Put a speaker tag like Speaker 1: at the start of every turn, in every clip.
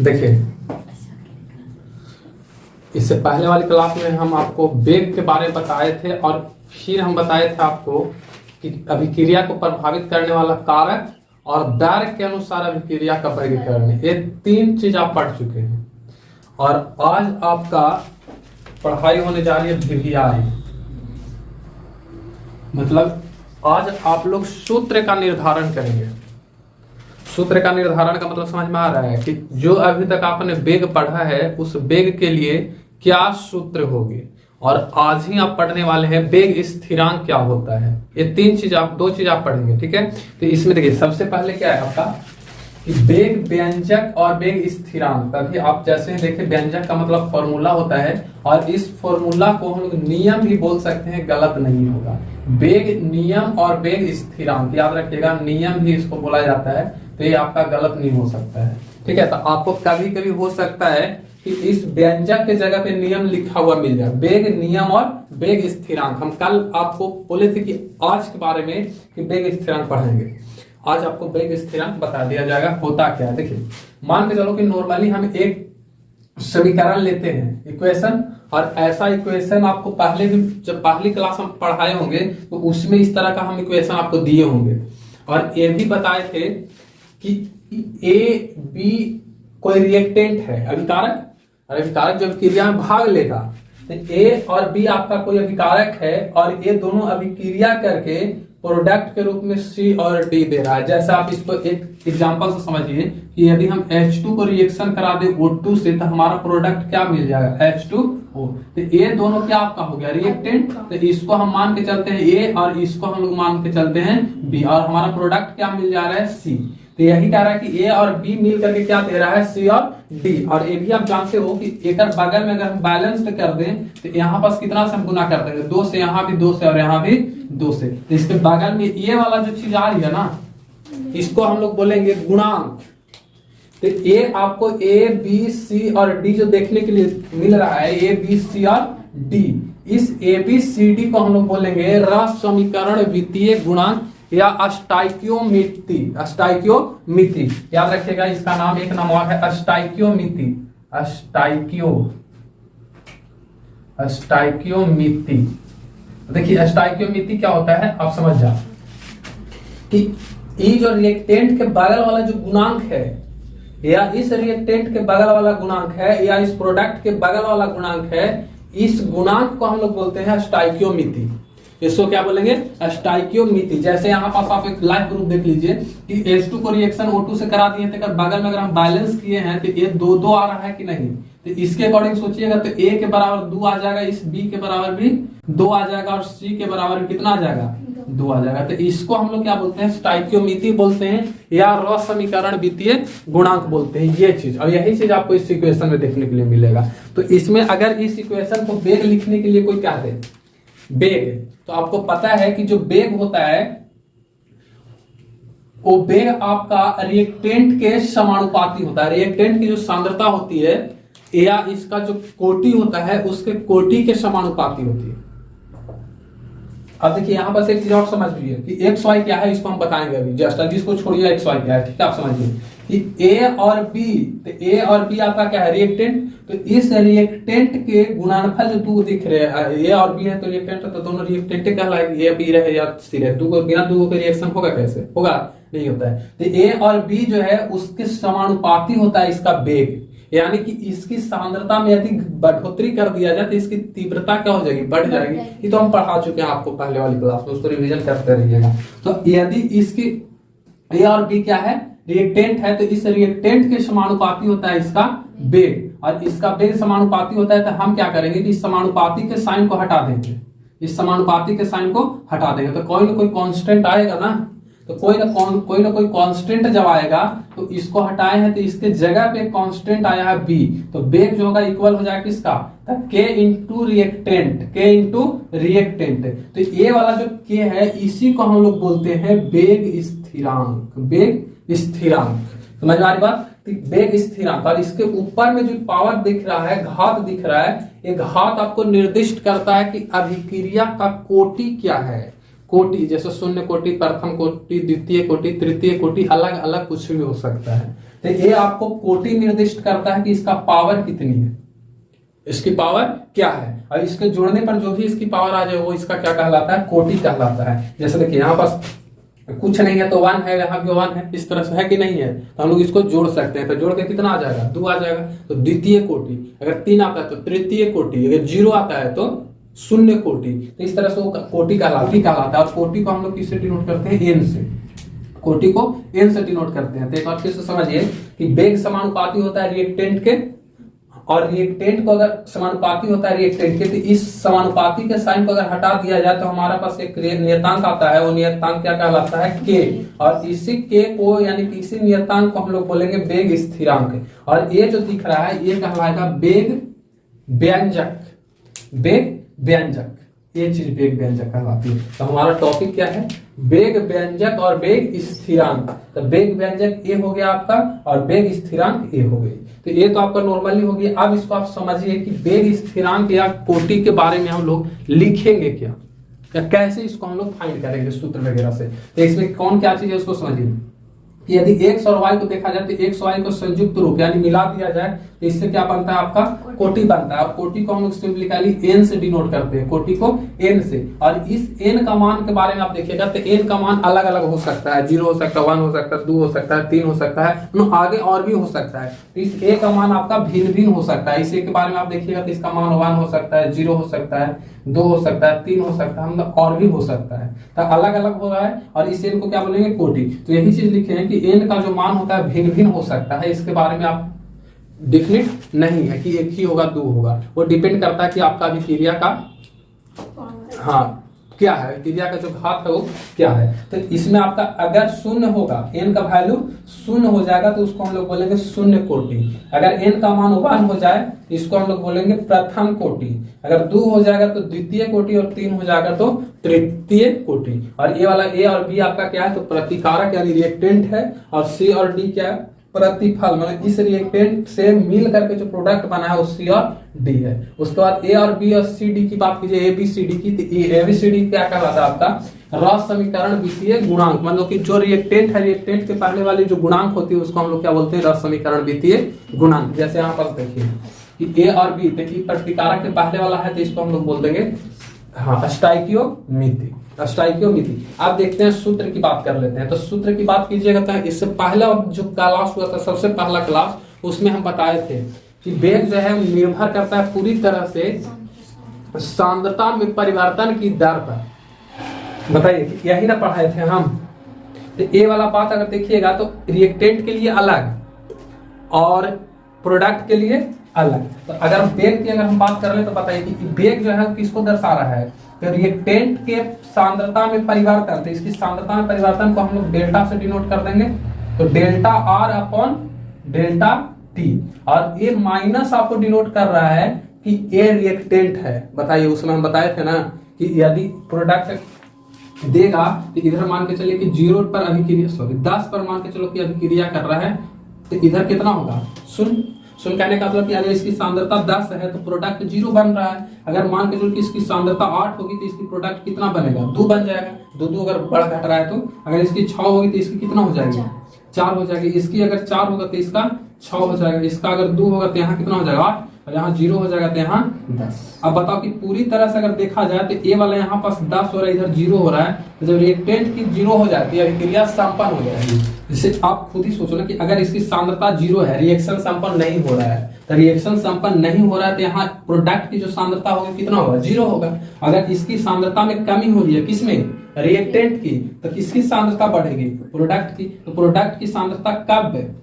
Speaker 1: देखिए, इससे पहले वाली क्लास में हम आपको वेग के बारे में बताए थे और फिर हम बताए थे आपको कि अभिक्रिया को प्रभावित करने वाला कारक और दर के अनुसार अभिक्रिया का वर्गीकरण। ये 3 चीज आप पढ़ चुके हैं और आज आपका पढ़ाई होने जा रही है वीवीआई। मतलब आज आप लोग सूत्र का निर्धारण करेंगे। सूत्र का निर्धारण का मतलब समझ में आ रहा है कि जो अभी तक आपने वेग पढ़ा है उस वेग के लिए क्या सूत्र होगी, और आज ही आप पढ़ने वाले हैं वेग स्थिरांक क्या होता है। ये 3 चीज आप 2 चीज आप पढ़ेंगे, ठीक है। तो इसमें देखिए सबसे पहले क्या है आपका कि वेग व्यंजक और वेग स्थिरांक। तभी आप जैसे देखें व्यंजक का मतलब फॉर्मूला होता है और इस फॉर्मूला को हम लोग नियम भी बोल सकते हैं, गलत नहीं होगा। वेग नियम और वेग स्थिरांक याद रखिएगा, नियम भी इसको बोला जाता है, तो ये आपका गलत नहीं हो सकता है, ठीक है। तो आपको कभी कभी हो सकता है कि इस व्यंजक के जगह पे नियम लिखा हुआ मिल जाए, वेग नियम और वेग स्थिरांक। हम कल आपको बोले थे कि आज के बारे में कि वेग स्थिरांक पढ़ेंगे, आज आपको वेग स्थिरांक बता दिया जाएगा होता क्या है। देखिए मान के चलो कि नॉर्मली हम एक समीकरण लेते हैं, इक्वेशन, और ऐसा इक्वेशन आपको पहले भी जब पहली क्लास में पढ़ाए होंगे तो उसमें इस तरह का हम इक्वेशन आपको दिए होंगे और ये भी बताए थे कि ए बी कोई रिएक्टेंट है, अभिकारक, और अभिकारक जब क्रिया में भाग लेगा तो ए और बी आपका कोई अभिकारक है और ये दोनों अभिक्रिया करके प्रोडक्ट के रूप में सी और डी दे रहा है। जैसे आप इसको एक एग्जांपल से समझिए कि यदि हम H2 को रिएक्शन करा दे O2 से तो हमारा प्रोडक्ट क्या मिल जाएगा, H2O। तो ये दोनों क्या आपका हो गया रिएक्टेंट, तो इसको हम मान के चलते हैं A और इसको हम लोग मान के चलते हैं B, और हमारा प्रोडक्ट क्या मिल जा रहा है C। तो यही कह रहा है कि ए और बी मिल करके क्या दे रहा है, सी और डी। और ये भी आप जानते हो कि एक बगल में अगर हम बैलेंस कर दें तो यहाँ पास कितना से हम गुना कर देंगे, 2 से, यहाँ भी 2 से और यहाँ भी 2 से। तो इसके बगल में ये वाला जो चीज आ रही है ना, इसको हम लोग बोलेंगे गुणांक। तो ये आपको ए बी सी और डी जो देखने के लिए मिल रहा है, ए बी सी और डी, इस ए बी सी डी को हम लोग बोलेंगे रस समीकरण वित्तीय गुणांक या अस्टाइकियोमिति। अस्टाइकियोमिति याद रखिएगा, इसका नाम एक नाम और है अस्टाइकियोमिति। अस्टाइकियोमिति देखिए अस्टाइकियोमिति क्या होता है आप समझ जाओ कि ये जो रिएक्टेंट के बगल वाला जो गुणांक है, या इस रिएक्टेंट के बगल वाला गुणांक है, या इस प्रोडक्ट के बगल वाला गुणांक है, इस गुणांक को हम लोग बोलते हैं अस्टाइकियोमिति। इसको क्या बोलेंगे, अस्टाइकियोमिति। जैसे यहाँ पास आप एक लाइव प्रूफ देख लीजिए कि H2 को रिएक्शन O2 से करा दिए थे, बगल में अगर हम बैलेंस किए हैं तो ये 2-2 आ रहा है कि नहीं। तो इसके अकॉर्डिंग सोचिएगा तो A के बराबर 2 आ जाएगा, इस B के बराबर भी 2 आ जाएगा और C के बराबर कितना आ जाएगा, 2 आ जाएगा। तो इसको हम लोग क्या बोलते हैं, स्टाइकियोमिति बोलते हैं या रस समीकरण वित्तीय गुणांक बोलते हैं, ये चीज। और यही चीज आपको इस इक्वेशन में देखने के लिए मिलेगा। तो इसमें अगर इस इक्वेशन को वेग लिखने के लिए कोई क्या दे वेग, तो आपको पता है कि जो वेग होता है वो वेग आपका रिएक्टेंट के समानुपाती होता है। रिएक्टेंट की जो सांद्रता होती है या इसका जो कोटि होता है उसके कोटि के समानुपाती होती है। अब देखिए यहां पर एक चीज और समझ लीजिए कि एक्स वाई क्या है, इसको हम बताएंगे अभी। जस्ट जिसको छोड़िए एक्स वाई क्या है, ठीक है। आप समझिए कि ए और बी, तो ए और बी आपका क्या है, रिएक्टेंट। तो इस रिएक्टेंट के गुणनफल जो 2 दिख रहे हैं, ए और बी है तो रिएक्टेंट, तो दोनों रिएक्टेंट कहलाएंगे, ए बी रहे या सी रहे। 2 को बिना 2 के रिएक्शन होगा कैसे, होगा नहीं होता है। तो ए और बी जो है उसके समानुपाती होता है इसका वेग, यानी कि इसकी सांद्रता में यदि बढ़ोतरी कर दिया जाए तो इसकी तीव्रता क्या हो जाएगी, बढ़ जाएगी। ये तो हम पढ़ा चुके हैं आपको पहले वाली क्लास में, उसको रिवीजन करते रहिएगा। तो यदि इसकी ए और बी क्या है, रिएक्टेंट है, तो इस रिएक्टेंट के समानुपाती होता है इसका वेग, और इसका वेग समानुपाती होता है। तो हम क्या करेंगे कि इस समानुपाती के साइन को हटा देंगे, इस समानुपाती के साइन को हटा देंगे, तो कोई ना कोई कांस्टेंट आएगा ना। तो कोई ना कोई कांस्टेंट जब आएगा तो इसको हटाए हैं, तो इसके जगह पे कांस्टेंट आया है बी, तो वेग जो होगा इक्वल हो जाएगा किसका, के इंटू रिएक्टेंट, के इंटू रिएक्टेंट। तो ये वाला जो के है इसी को हम लोग बोलते हैं वेग स्थिरांक। वेग स्थिरांक समझ में आ रही बात, वेग स्थिरांक। और इसके ऊपर में जो पावर दिख रहा है, घात दिख रहा है, ये घात आपको निर्दिष्ट करता है कि अभिक्रिया का कोटि क्या है। कोटि जैसे 0 कोटि, प्रथम कोटि, द्वितीय कोटि, तृतीय कोटि, अलग अलग कुछ भी हो सकता है, तो ये आपको कोटि निर्दिष्ट करता है कि इसका पावर कितनी है, इसकी पावर क्या है, और इसके जोड़ने पर जो भी इसकी पावर आ जाए वो इसका क्या कहलाता है, कोटि कहलाता है। जैसे देखिए यहाँ पास कुछ नहीं है तो 1 है, यहाँ भी 1 है, इस तरह से है कि नहीं है, तो हम लोग इसको जोड़ सकते हैं। तो जोड़ के कितना आ जाएगा, 2 आ जाएगा, तो द्वितीय कोटि। अगर 3 आता है तो तृतीय कोटि, अगर 0 आता है तो शून्य कोटि। तो इस तरह से वो कोटि कहलाता है। और कोटि को हम लोग किससे डिनोट करते हैं, एन से। कोटि को एन से डिनोट करते हैं। तो एक बार फिर से समझिए कि वेग समानुपाती होता है रिएक्टेंट के, और रिएक्टेंट को अगर समानुपाती होता है रिएक्टेंट के, तो इस समानुपाती के साइन को अगर हटा दिया जाए तो हमारे पास एक नियतांक आता है, वो नियतांक क्या कहलाता है, के। और इसी के को यानी कि इसी नियतांक को हम लोग बोलेंगे वेग स्थिरांक। और ये जो दिख रहा है ये कहलाएगा वेग व्यंजक। वेग व्यंजक, ये चीज वेग व्यंजक कहलाती है। तो हमारा टॉपिक क्या है, वेग व्यंजक और वेग स्थिरांक। तो वेग व्यंजक ए हो गया आपका और वेग स्थिरांक ए हो गई। तो ये तो आपका नॉर्मली हो गया। अब इसको आप समझिए कि वेग स्थिरांक या कोटि के बारे में हम लोग लिखेंगे क्या, या कैसे इसको हम लोग फाइंड करेंगे सूत्र वगैरह से। तो इसमें कौन क्या चीज है उसको समझिए कि यदि x और y को देखा जाए तो x y को संयुक्त रूप यानी मिला दिया जाए तो इससे क्या बनता है, आपका कोटि बनता है। और कोटि को हम लोग सिंपली n से डिनोट करते हैं, कोटि को n से। और इस n का मान के बारे में आप देखिएगा तो n का मान अलग अलग हो सकता है, 0 हो सकता है, 1 हो सकता है, 2 हो सकता है, 3 हो सकता है, आगे और भी हो सकता है। तो इस a का मान आपका भिन्न भिन्न हो सकता है। इस a के बारे में आप देखिएगा तो इसका मान 1 हो सकता है, 0 हो सकता है, 2 हो सकता है, 3 हो सकता है, मतलब और भी हो सकता है। तो अलग अलग हो रहा है। और इस n को क्या बोलेंगे, कोटि। तो यही चीज लिखे हैं कि n का जो मान होता है भिन्न भिन्न हो सकता है। इसके बारे में आप डिफिनिट नहीं है कि एक ही होगा, 2 होगा, वो डिपेंड करता है कि आपका अभिक्रिया का क्या है, क्रिया का जो घात है वो क्या है। तो इसमें आपका अगर शून्य होगा, n का वैल्यू शून्य हो जाएगा तो उसको हम लोग बोलेंगे शून्य कोटि। अगर n का मान 1 हो जाए तो इसको हम लोग बोलेंगे प्रथम कोटि। अगर 2 हो जाएगा तो द्वितीय कोटि, और 3 हो जाएगा तो तृतीय कोटि। और ये वाला a और b आपका क्या है, तो प्रतिकारक यानी रिएक्टेंट है, और c और d क्या है, प्रतिफल। मतलब इस रिएक्टेंट से मिल करके जो प्रोडक्ट बना है वो C और D है। उसके बाद A और B और C D की बात कीजिए, A B C D की, तो A B C D क्या कहलाता है आपका रस समीकरण वित्तीय गुणांक। मतलब कि जो रिएक्टेंट है, रिएक्टेंट के पहले वाली जो गुणांक होती है उसको हम लोग क्या बोलते हैं, रस समीकरण वित्तीय गुणांक। जैसे यहाँ पर देखिए कि A और B देखिए प्रतिकारक के पहले वाला है तो इसको हम लोग बोल देंगे स्टोइकियोमेट्री। स्टोइकियोमेट्री। आप देखते हैं सूत्र की बात कर लेते हैं। तो सूत्र की बात कीजिएगा तो इससे पहला जो क्लास हुआ था, सबसे पहला क्लास, उसमें हम बताए थे कि वेग जो है निर्भर करता है पूरी तरह से सांद्रता में परिवर्तन की दर पर। बताइए यही ना पढ़ाए थे हम। तो ये वाला बात अगर देखिएगा तो रिएक्टेंट के लिए अलग और प्रोडक्ट के लिए अलग। तो अगर वेग की अगर हम बात कर ले तो बताइए कि वेग जो है किसको दर्शा रहा है, तो रिएक्टेंट के सांद्रता में परिवर्तन। तो इसकी सांद्रता में परिवर्तन को हम लोग डेल्टा से डिनोट कर देंगे, तो delta R upon delta T। और ये माइनस आपको डिनोट कर रहा है कि ये रिएक्टेंट है। बताइए उसमें हम बताए थे ना कि यदि प्रोडक्ट देगा तो इधर मान के चलिए कि 0 पर अभिक्रिया 10 पर मान के चलो कि अभिक्रिया कर रहा है, तो इधर कितना होगा, शून्य। शून्य कहने का मतलब कि अगर इसकी सांद्रता 10 है तो प्रोडक्ट 0 बन रहा है। अगर मान के चलो कि इसकी सांद्रता 8 होगी तो इसकी प्रोडक्ट कितना बनेगा, 2 बन जाएगा। 2 अगर बढ़ घट रहा है तो अगर इसकी 6 होगी तो इसकी कितना हो जाएगी, 4 हो जाएगी। इसकी अगर 4 होगा तो इसका 6 हो जाएगा। इसका अगर 2 होगा तो यहाँ कितना हो जाएगा, 8, और यहाँ 0 हो जाएगा तो यहाँ 10। अब बताओ कि पूरी तरह से अगर देखा जाए तो ए वाला यहाँ पास 10 हो रहा है, इधर 0 हो रहा है। तो जब रिएक्टेंट की 0 हो जाती है अभिक्रिया संपन्न हो जाएगी। जिससे आप खुद ही सोचो ना कि अगर इसकी सांद्रता 0 है, रिएक्शन संपन्न नहीं हो रहा है, तो रिएक्शन संपन्न नहीं हो रहा है तो यहाँ प्रोडक्ट की जो सांद्रता होगी कितना होगा, 0 होगा। अगर इसकी सांद्रता में कमी हो रही है, किसमें, रिएक्टेंट की, तो किसकी सांद्रता बढ़ेगी, प्रोडक्ट की। तो प्रोडक्ट की सांद्रता कब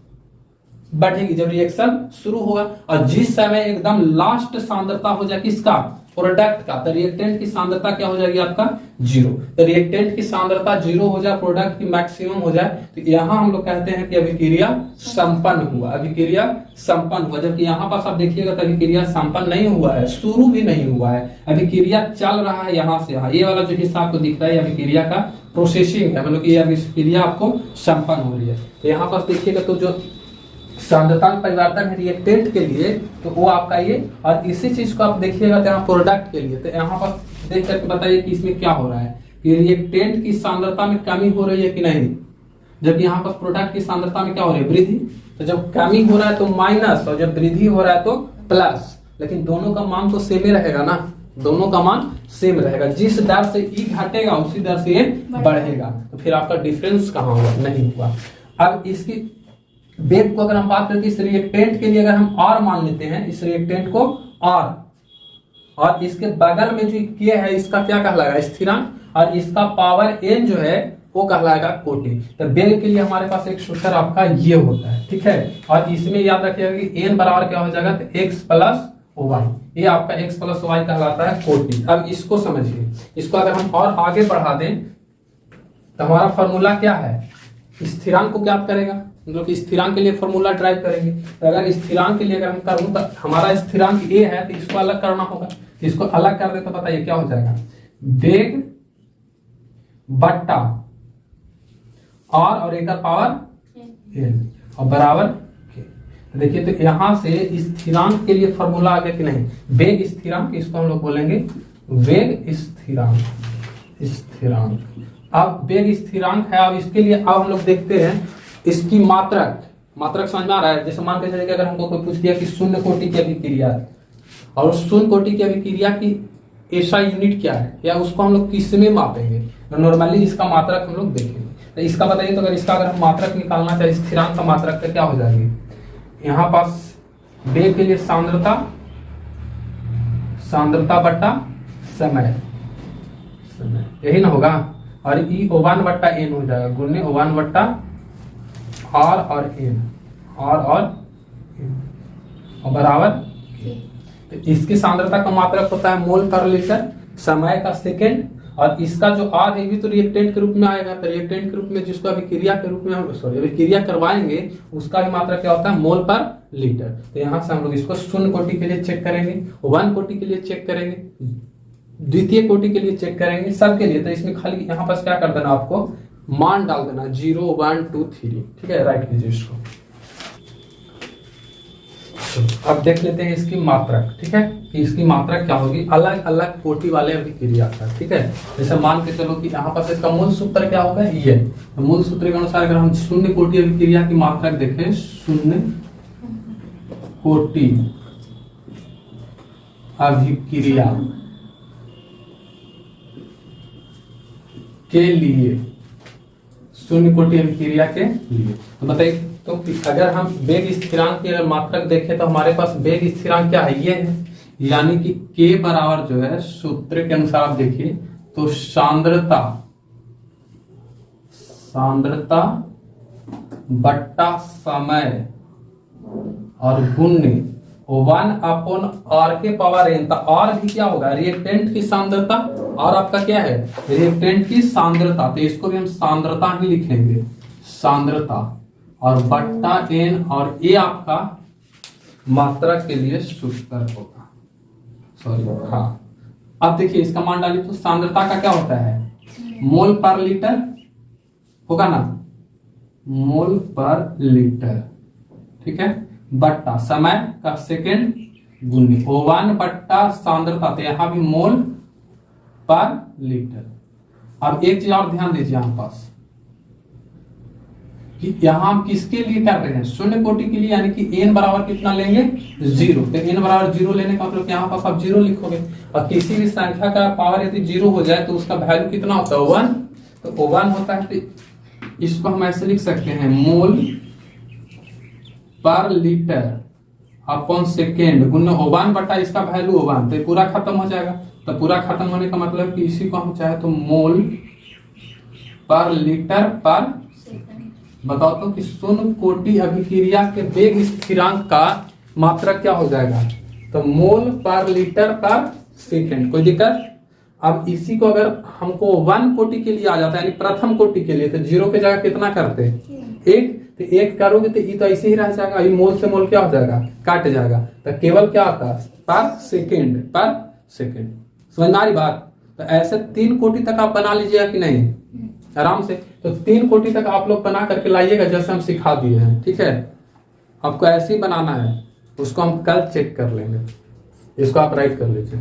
Speaker 1: बढ़ेगी, जब रिएक्शन शुरू होगा। और जिस समय एकदम लास्ट सांद्रता हो जाए किसका, प्रोडक्ट का, तो रिएक्टेंट की सांद्रता क्या हो जाएगी आपका, 0। तो रिएक्टेंट की सांद्रता 0 हो जाए, प्रोडक्ट की मैक्सिमम हो जाए, तो यहाँ हम लोग कहते हैं कि अभिक्रिया संपन्न हुआ, अभिक्रिया संपन्न हुआ। जबकि यहाँ पास आप देखिएगा तो अभिक्रिया संपन्न नहीं हुआ है, शुरू भी नहीं हुआ है, अभिक्रिया चल रहा है यहाँ से यहाँ। ये वाला जो हिस्सा आपको दिख रहा है अभिक्रिया का प्रोसेसिंग है, मतलब कि अभिक्रिया आपको संपन्न हो रही है। तो यहाँ पास देखिएगा तो जो सांद्रता में परिवर्तन है रिएक्टेंट के लिए तो वो आपका ये, और इसी चीज को आप देखिएगा तो यहाँ प्रोडक्ट के लिए। तो यहाँ पर देख करके बताइए कि इसमें क्या हो रहा है, कि रिएक्टेंट की सांद्रता में कमी हो रही है कि नहीं, जबकि यहाँ पर प्रोडक्ट की सांद्रता में क्या हो रही है, वृद्धि। तो जब कमी हो रहा है तो माइनस, और जब वृद्धि हो रहा है तो प्लस, लेकिन दोनों का मान तो सेम ही रहेगा ना, दोनों का मान सेम रहेगा। जिस दर से ई घटेगा उसी दर से ये बढ़ेगा, तो फिर आपका डिफरेंस कहाँ हुआ, नहीं हुआ। अब इसकी वेग को अगर हम बात करते हैं इस रिएक्टेंट के लिए, अगर हम R मान लेते हैं इस रिएक्टेंट को R, और इसके बगल में जो K है इसका क्या कहलाएगा, स्थिरांक, और इसका पावर n जो है वो कहलाएगा कोटि। तो वेग के लिए हमारे पास एक सूत्र आपका ये होता है, ठीक है। और इसमें याद रखिएगा कि n बराबर क्या हो जाएगा, तो x प्लस वाई, ये आपका x प्लस वाई कहलाता है कोटि। अब इसको समझिए, इसको अगर हम और आगे बढ़ा दें तो हमारा फॉर्मूला क्या है, स्थिरांक को ज्ञात करेगा, मतलब कि स्थिरांक के लिए फॉर्मूला ड्राइव करेंगे। तो अगर स्थिरांक के लिए अगर हम करूं तो हमारा स्थिरांक a है, तो इसको अलग करना होगा। इसको अलग कर दे तो बताइए क्या हो जाएगा, वेग बट्टा और एक पावर n और बराबर k। तो देखिए, तो यहां से स्थिरांक के लिए फॉर्मूला आ गया कि नहीं, वेग स्थिरांक, इसको हम लोग बोलेंगे वेग स्थिरांक, स्थिरांक। अब वेग स्थिरांक है, अब इसके लिए अब हम लोग देखते हैं इसकी मात्रक, मात्रक समझ में आ रहा है। जैसे मान के चलिए अगर हमको कोई पूछ दिया कि शून्य कोटि की अभिक्रिया है, और शून्य कोटि की अभिक्रिया की ऐसा यूनिट क्या है, या उसको हम लोग किस में मापेंगे, तो नॉर्मली इसका मात्रक हम लोग देखेंगे। तो इसका बताइए, तो अगर इसका अगर हम मात्रक निकालना चाहे स्थिरांक का मात्रक, तो क्या हो जाएगी, यहाँ पास वेग के लिए सांद्रता, सांद्रता बट्टा समय, समय यही ना होगा, और ई O1 बट्टा n हो जाएगा, गुणे O1 बट्टा R और n, R और n और बराबर। तो इसकी सांद्रता का मात्रक होता है मोल पर लीटर, समय का सेकेंड, और इसका जो R है भी तो रिएक्टेंट के रूप में आएगा। तो रिएक्टेंट के रूप में जिसको अभिक्रिया के रूप में हम अभिक्रिया करवाएंगे उसका भी मात्रक क्या होता है, मोल पर लीटर। तो यहाँ से हम लोग इसको शून्य कोटि के लिए चेक करेंगे, 1 कोटि के लिए चेक करेंगे, द्वितीय कोटि के लिए चेक करेंगे, सबके लिए। तो इसमें खाली यहाँ पास क्या कर देना, आपको मान डाल देना 0 1 2 3, ठीक है, राइट कीजिए इसको। अब देख लेते हैं इसकी मात्रक, ठीक है, कि इसकी मात्रक क्या होगी अलग अलग कोटि वाले अभिक्रिया का, ठीक है। जैसे मान के चलो कि यहाँ पास इसका मूल सूत्र क्या होगा, ये तो मूल सूत्र के अनुसार अगर हम शून्य कोटि अभिक्रिया की मात्रक देखें, शून्य कोटि अभिक्रिया के लिए, शून्य कोटि अभिक्रिया के लिए, तो बताइए तो अगर हम वेग स्थिरांक की अगर मात्रक देखें तो हमारे पास वेग स्थिरांक क्या है, ये है, यानी कि k बराबर जो है सूत्र के अनुसार आप देखिए तो सांद्रता, सांद्रता बट्टा समय और गुण्य 1/r के पावर n। तो r भी क्या होगा, रिएक्टेंट की सांद्रता, और आपका क्या है रिएक्टेंट की सांद्रता, तो इसको भी हम सांद्रता ही लिखेंगे, सांद्रता, और बट्टा n, और ये आपका मात्रक के लिए सूत्र होगा, सॉरी हाँ। अब देखिए इसका मान डालिए तो सांद्रता का क्या होता है, मोल पर लीटर होगा ना, मोल पर लीटर, ठीक है, बट्टा समय का सेकेंड गुणित O1 बट्टा सांद्रता, तो यहां भी मोल पर लीटर। अब एक चीज और ध्यान दीजिए यहां पास कि यहां हम किसके लिए कर रहे हैं, शून्य कोटि के लिए, यानी कि n बराबर कितना लेंगे 0। तो n बराबर 0 लेने का मतलब यहाँ पास आप 0 लिखोगे, और किसी भी संख्या का पावर यदि 0 हो जाए तो उसका वैल्यू कितना होता है 1, तो 1 होता है। तो इसको हम ऐसे लिख सकते हैं मोल पर लीटर अपॉन सेकेंड गुना 1 बटा इसका वैल्यू 1, तो पूरा खत्म हो जाएगा। तो पूरा खत्म होने का मतलब कि इसी को हम चाहे तो मोल पर लीटर पर, बताओ तो कि शून्य कोटि अभिक्रिया के वेग स्थिरांक का मात्रक क्या हो जाएगा, तो मोल पर लीटर पर सेकेंड। कोई दिक्कत? अब इसी को अगर हमको 1 कोटि के लिए आ जाता है यानी प्रथम कोटि के लिए, तो 0 के जगह कितना करते हैं 1, तो 1 करोगे तो ये तो ऐसे ही रह जाएगा, ये मोल से मोल क्या हो जाएगा काट जाएगा, तो केवल क्या आता है पर सेकेंड, पर सेकेंड। समझ में आ रही बात? तो ऐसे 3 कोटि तक आप बना लीजिएगा कि नहीं आराम से। तो 3 कोटि तक आप लोग बना करके लाइएगा जैसे हम सिखा दिए हैं, ठीक है। आपको ऐसे ही बनाना है, उसको हम कल चेक कर लेंगे। इसको आप राइट कर लीजिए।